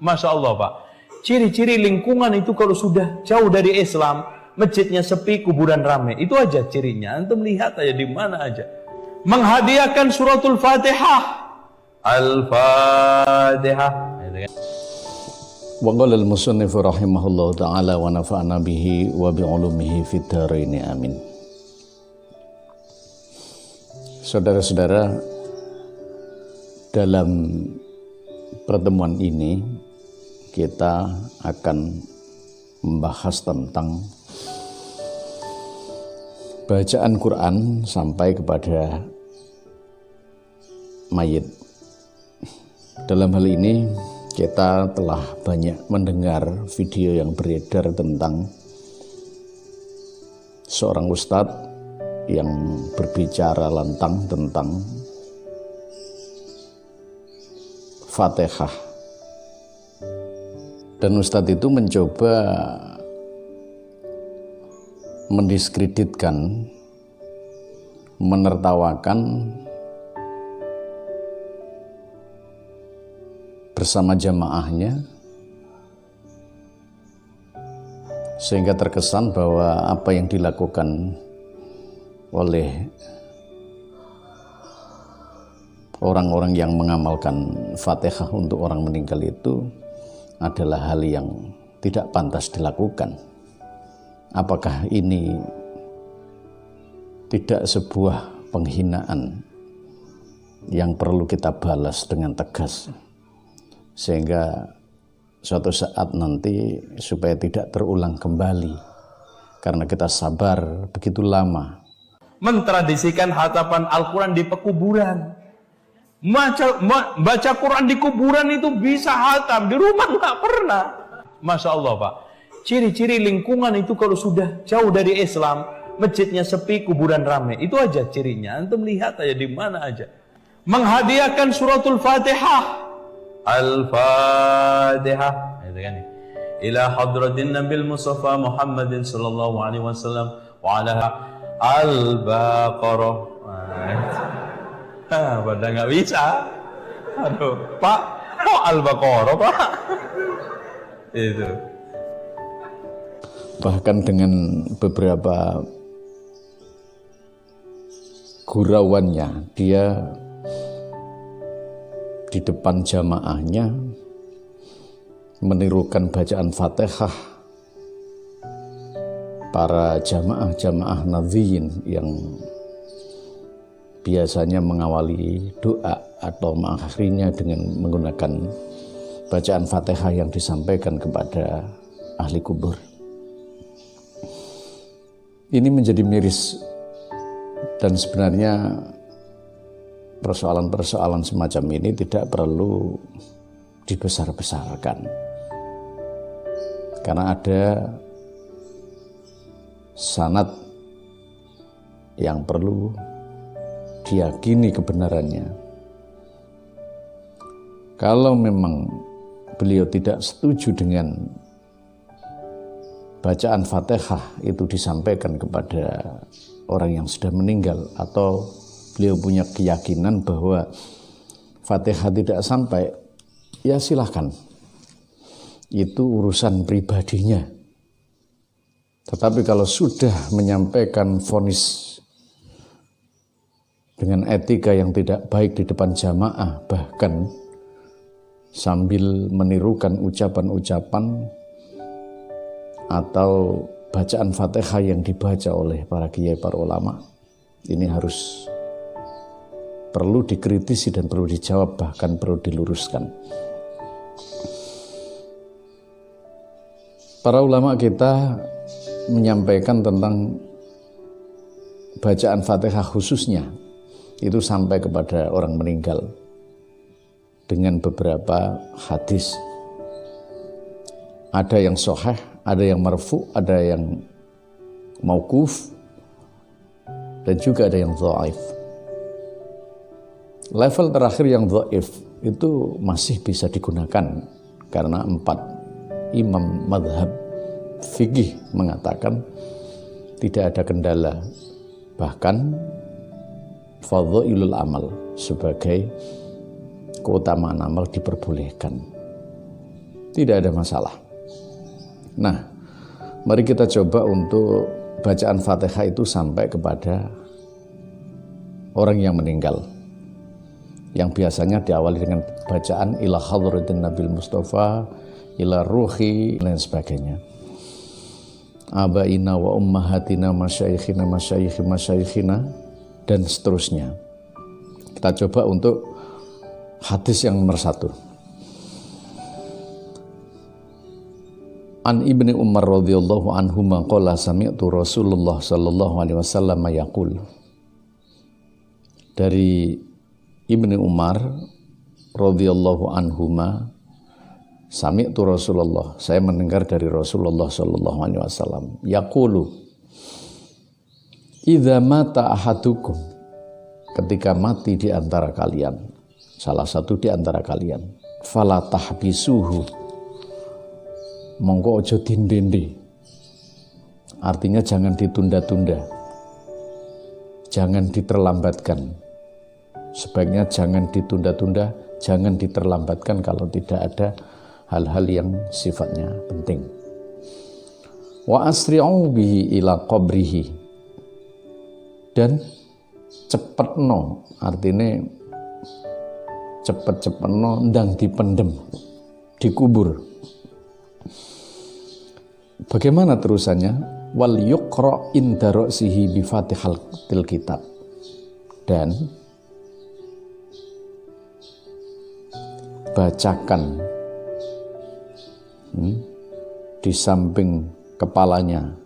Masya Allah Pak. Ciri-ciri lingkungan itu kalau sudah jauh dari Islam, masjidnya sepi, kuburan ramai. Itu aja cirinya. Antum lihat aja di mana aja. Menghadiahkan suratul Fatihah. Al-Fatihah. Wa qala al-musannif rahimahullahu ta'ala wa nafa'na bihi wa bi'ulumihi fid dharain amin. Saudara-saudara, dalam pertemuan ini kita akan membahas tentang bacaan Quran sampai kepada mayit. Dalam hal ini kita telah banyak mendengar video yang beredar tentang seorang ustadz yang berbicara lantang tentang Fatihah. Dan ustadz itu mencoba mendiskreditkan, menertawakan bersama jamaahnya, sehingga terkesan bahwa apa yang dilakukan oleh orang-orang yang mengamalkan Fatihah untuk orang meninggal itu adalah hal yang tidak pantas dilakukan. Apakah ini tidak sebuah penghinaan yang perlu kita balas dengan tegas, sehingga suatu saat nanti supaya tidak terulang kembali, karena kita sabar begitu lama mentradisikan hatapan Al-Quran di pekuburan. Baca Quran di kuburan itu bisa hatam, di rumah nggak pernah. Masya Allah Pak. Ciri-ciri lingkungan itu kalau sudah jauh dari Islam, masjidnya sepi, kuburan ramai. Itu aja cirinya. Antum lihat aja di mana aja. Menghadiahkan suratul Fatihah. Al-Fatihah. Itu kan. Ila hadratin Nabil Mustafa Muhammadin sallallahu alaihi wasallam wa ala Al-Baqarah. Pada nggak bisa. Aduh, Pak, kok Al-Baqarah Pak? Itu. Bahkan dengan beberapa gurauannya, dia di depan jamaahnya menirukan bacaan Fatihah para jamaah nadhiyin yang biasanya mengawali doa atau mengakhirinya dengan menggunakan bacaan Fatihah yang disampaikan kepada ahli kubur. Ini menjadi miris, dan sebenarnya persoalan-persoalan semacam ini tidak perlu dibesar-besarkan, karena ada sanad yang perlu diyakini kebenarannya. Kalau memang beliau tidak setuju dengan bacaan Fatihah itu disampaikan kepada orang yang sudah meninggal, atau beliau punya keyakinan bahwa Fatihah tidak sampai, ya silahkan, itu urusan pribadinya. Tetapi kalau sudah menyampaikan vonis dengan etika yang tidak baik di depan jamaah, bahkan sambil menirukan ucapan-ucapan atau bacaan Fatihah yang dibaca oleh para kiai, para ulama, ini harus perlu dikritisi dan perlu dijawab, bahkan perlu diluruskan. Para ulama kita menyampaikan tentang bacaan Fatihah khususnya itu sampai kepada orang meninggal dengan beberapa hadis. Ada yang sahih, ada yang marfu, ada yang mauquf, dan juga ada yang dhaif. Level terakhir yang dhaif itu masih bisa digunakan, karena 4 imam madhab fikih mengatakan tidak ada kendala, bahkan fadhailul amal sebagai keutamaan amal diperbolehkan. Tidak ada masalah. Nah, mari kita coba untuk bacaan Fatihah itu sampai kepada orang yang meninggal, yang biasanya diawali dengan bacaan ila hadratin Nabil Mustafa, ila ruhi, dan lain sebagainya. Abaina wa ummahatina masyayikhina masyayikhi masyayikhina, dan seterusnya. Kita coba untuk hadis yang nomor 1. An Ibni Umar radhiyallahu anhuma qala sami'tu Rasulullah sallallahu alaihi wasallam yaqul. Dari Ibni Umar radhiyallahu anhuma, sami'tu Rasulullah, saya mendengar dari Rasulullah sallallahu alaihi wasallam yaqulu, idza mata ahadukum, ketika mati di antara kalian, salah satu di antara kalian, fala tahbisuhu, monggo ojo dindende, artinya jangan ditunda-tunda, jangan diterlambatkan. Sebaiknya jangan ditunda-tunda, jangan diterlambatkan kalau tidak ada hal-hal yang sifatnya penting. Wa asri'u bihi ila qabrihi, dan cepetno, artinya cepet-cepetno ndang dipendem, dikubur. Bagaimana terusannya? Wal yuqra inda ra'sihi bi Fatihatil kitab, dan bacakan di samping kepalanya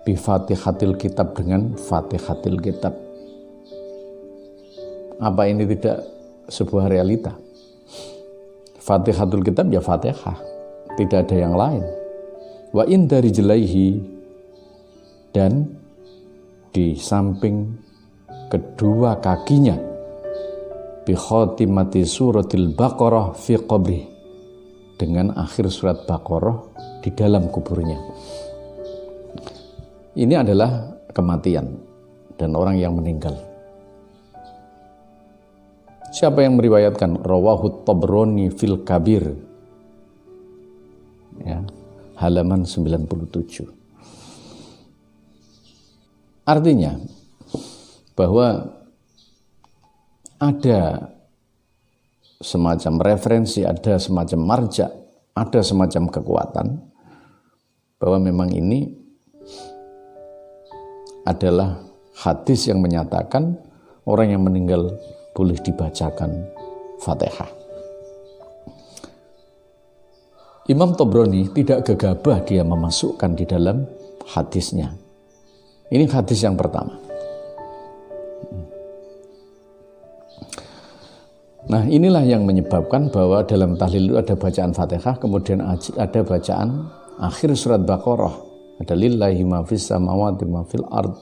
bi Fatihatil kitab, dengan Fatihatil kitab. Apa ini tidak sebuah realita? Fatihatul kitab ya Fatihah, tidak ada yang lain. Wa inda rijlaihi, dan di samping kedua kakinya bi khatimati suratil Baqarah fi qabri, dengan akhir surat Baqarah di dalam kuburnya. Ini adalah kematian dan orang yang meninggal. Siapa yang meriwayatkan? Rawahu Tabrani fil Kabir, ya, halaman 97. Artinya bahwa ada semacam referensi, ada semacam marja, ada semacam kekuatan bahwa memang ini adalah hadis yang menyatakan orang yang meninggal boleh dibacakan Fatihah. Imam Tabrani tidak gegabah dia memasukkan di dalam hadisnya. Ini hadis yang pertama. Nah, inilah yang menyebabkan bahwa dalam tahlil itu ada bacaan Fatihah, kemudian ada bacaan akhir surat Baqarah, ada lillahi ma fis samawati ma fil ard,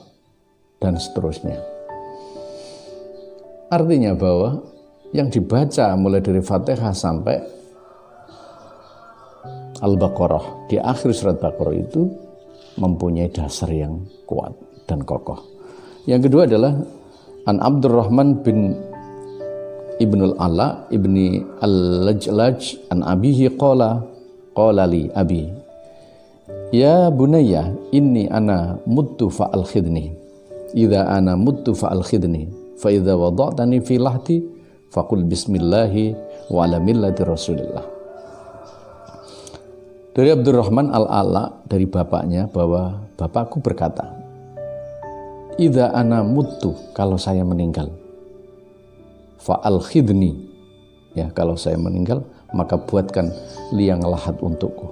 dan seterusnya. Artinya bahwa yang dibaca mulai dari Fatihah sampai Al-Baqarah, di akhir surat Baqarah itu mempunyai dasar yang kuat dan kokoh. Yang kedua adalah An Abdurrahman bin Ibnul Ala ibni Al-Lajlaj an abihi qala li abi ya bunayya inni ana muttu fa'al khidni idza ana muttu fa'al khidni fa idza wada'tani fi lahti faqul bismillahi wa ala millati rasulillah. Dari Abdurrahman Al-Ala, dari bapaknya, bahwa bapakku berkata, idza ana muttu, kalau saya meninggal, fa'al khidni, ya, kalau saya meninggal maka buatkan liang lahat untukku.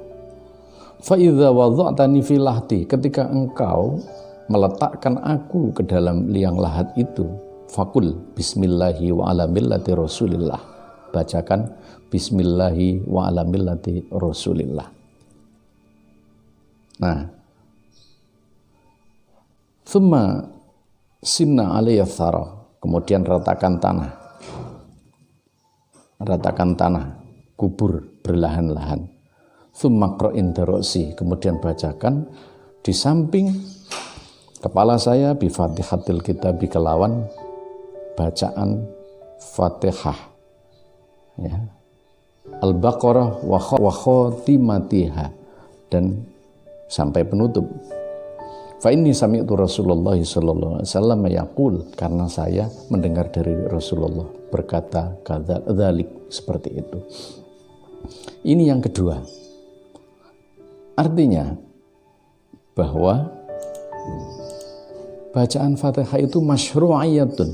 Fa idza wada'tani fi lahti, ketika engkau meletakkan aku ke dalam liang lahat itu, faqul bismillahi wa ala millati rasulillah, bacakan bismillahi wa ala millati rasulillah. Nah, thumma sinna alayya thara, kemudian ratakan tanah, kubur berlahan-lahan. Thumma qra'in darosi, kemudian bacakan di samping kepala saya bi Fatihatil kitab, kelawan bacaan Fatihah, ya, Al-Baqarah wa khotimatiha, dan sampai penutup. Fa inni sami'tu Rasulullah sallallahu alaihi wasallam yaqul, karena saya mendengar dari Rasulullah berkata kadzalik, seperti itu. Ini yang kedua. Artinya bahwa bacaan Fatihah itu masyru'iyatun.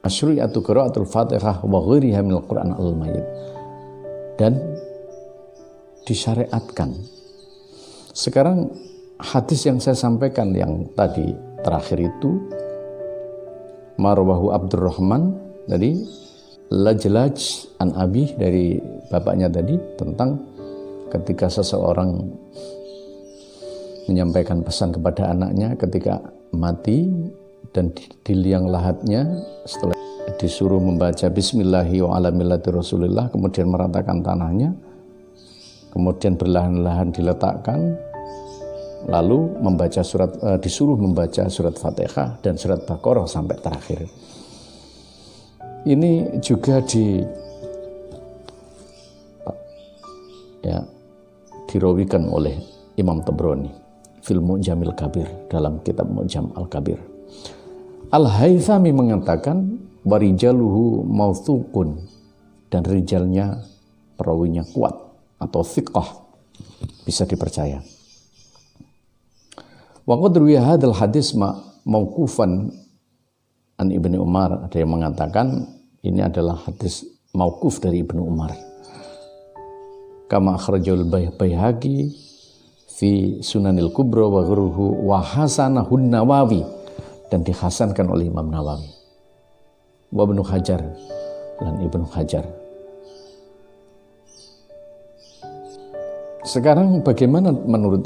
Masyru'iyatu qiraatul Fatihah wa ghairiha minal Qur'an al-mayyit. Dan disyariatkan. Sekarang hadis yang saya sampaikan yang tadi terakhir itu marwahu Abdurrahman dari Lajlaj an Abi, dari bapaknya tadi, tentang ketika seseorang menyampaikan pesan kepada anaknya ketika mati dan di liang lahatnya, setelah disuruh membaca bismillahi wa ala millati rasulillah, kemudian meratakan tanahnya, kemudian berlahan-lahan diletakkan, lalu disuruh membaca surat Fatihah dan surat Baqarah sampai terakhir. Ini juga dirawikan oleh Imam Tabrani fil Mu'jamil Kabir, dalam kitab Mu'jam Al-Kabir. Al-Haythami mengatakan warijaluhu mawthuqun, dan rijalnya, perawinya kuat atau thiqah, bisa dipercaya. Wa qad ruwiya hadzal hadis mauqufan an Ibnu Umar, ada yang mengatakan ini adalah hadis mauquf dari Ibnu Umar. Kama akhrajul Baihaqi fi Sunanil Kubra wa ghairuhu wa hasanahun Nawawi, dan dihasankan oleh Imam Nawawi. Wa Ibnu Hajar, dan Ibnu Hajar. Sekarang bagaimana menurut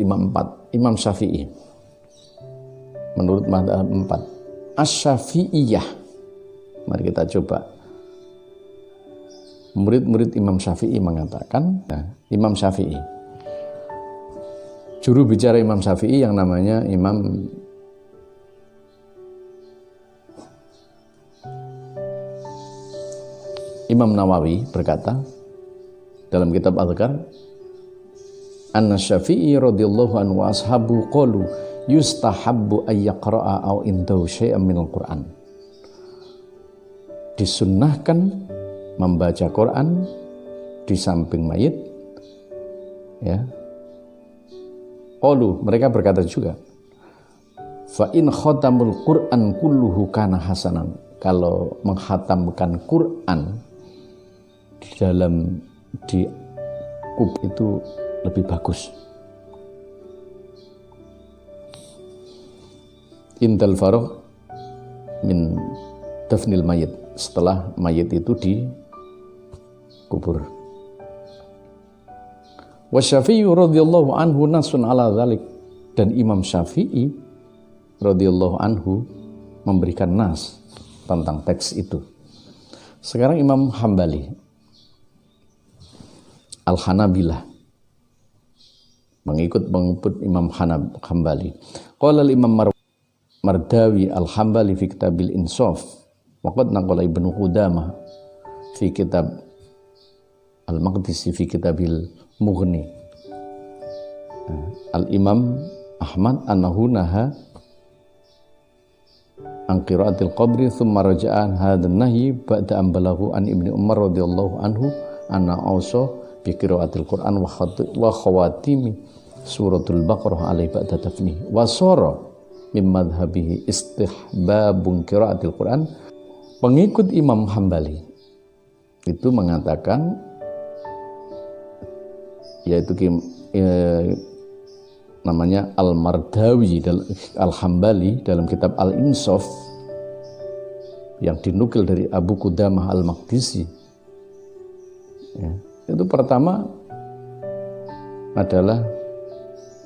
Imam Syafi'i? Menurut mazhab 4 Asy-Syafi'iyah. Mari kita coba. Murid-murid Imam Syafi'i mengatakan, Imam Syafi'i, juru bicara Imam Syafi'i yang namanya Imam Nawawi berkata dalam kitab Al-Adhkar, Anna Syafi'i radhiyallahu anhu wa ashabu qalu yustahabbu ay yaqra'a aw indahu syai'an minal Qur'an. Disunnahkan membaca Quran di samping mayit, ya. Qalu, mereka berkata juga, fa in khatamul Qur'an kulluhu kana hasanan. Kalau menghatamkan Quran di kub itu lebih bagus. Indal faragh min dafnil mayit, setelah mayit itu dikubur. Wa Syafi'i radhiyallahu anhu nasun ala dzalik, dan Imam Syafi'i radhiyallahu anhu memberikan nas tentang teks itu. Sekarang Imam Hambali Al-Hanabilah mengikut Imam Hambali. Qala al-Imam Mardawi Al-Hambali fi Kitabil Insaf, wa qad naqala Ibnu Qudamah fi kitab Al-Maqdisi fi Kitabil Mughni. Al-Imam Ahmad annahu naha an qiraatil qabri thumma raja'an hadzal nahyi ba'da an balaghu an Ibnu Umar radhiyallahu anhu anna ausa bi qiraatil Qur'an wa khawatimi suratul Baqarah alaihi ba'da dafni wa sara min madhhabihi istihbabun qiraatil Qur'an. Pengikut Imam Hambali itu mengatakan, yaitu namanya Al-Mardawi Al-Hambali dalam kitab Al-Insaf yang dinukil dari Abu Qudamah Al-Maqdisi, ya, itu pertama adalah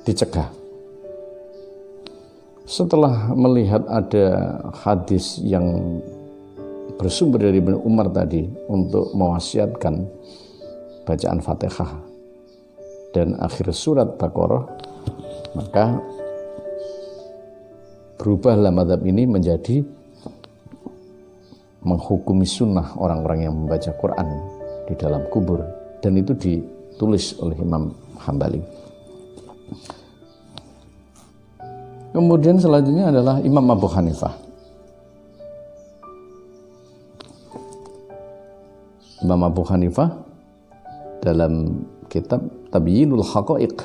dicegah. Setelah melihat ada hadis yang bersumber dari Ibnu Umar tadi untuk mewasiatkan bacaan Fatihah dan akhir surat Baqarah, maka berubahlah mazhab ini menjadi menghukumi sunnah orang-orang yang membaca Quran di dalam kubur, dan itu ditulis oleh Imam Hambali. Kemudian selanjutnya adalah Imam Abu Hanifah. Imam Abu Hanifah dalam kitab Tabyinul Haqa'iq,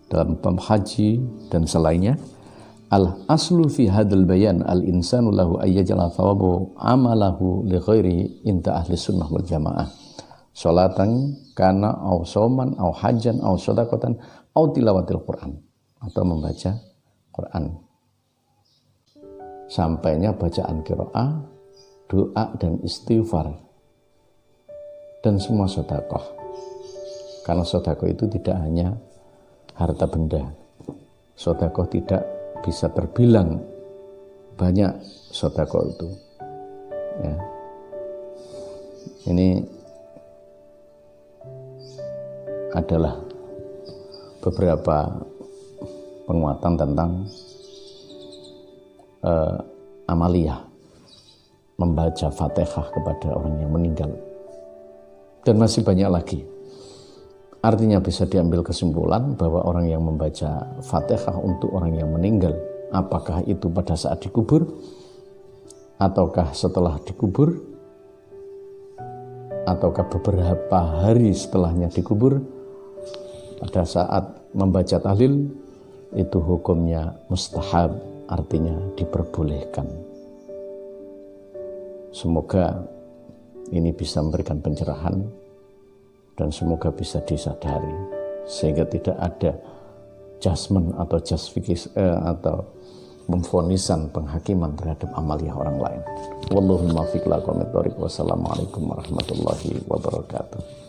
dalam bab haji dan selainnya, al aslu fi hadal bayan al insanu lahu ayyajala thawabu amalahu li ghairi inta ahli sunnah wal jamaah salatan kana au sauman au hajjan au shadaqatan au tilawatil Quran, atau membaca Quran. Sampainya bacaan qiraah, doa dan istighfar, dan semua sedekah. Karena sedekah itu tidak hanya harta benda. Sedekah tidak bisa terbilang banyak sedekah itu. Ya. Ini adalah beberapa penguatan tentang amaliyah, membaca Fatihah kepada orang yang meninggal, dan masih banyak lagi. Artinya bisa diambil kesimpulan bahwa orang yang membaca Fatihah untuk orang yang meninggal, apakah itu pada saat dikubur ataukah setelah dikubur ataukah beberapa hari setelahnya dikubur, pada saat membaca tahlil itu hukumnya mustahab, artinya diperbolehkan. Semoga ini bisa memberikan pencerahan dan semoga bisa disadari sehingga tidak ada judgment atau atau memfonisan penghakiman terhadap amaliyah orang lain. Wallahul muwaffiq ila aqwamit thoriq. Wassalamualaikum warahmatullahi wabarakatuh.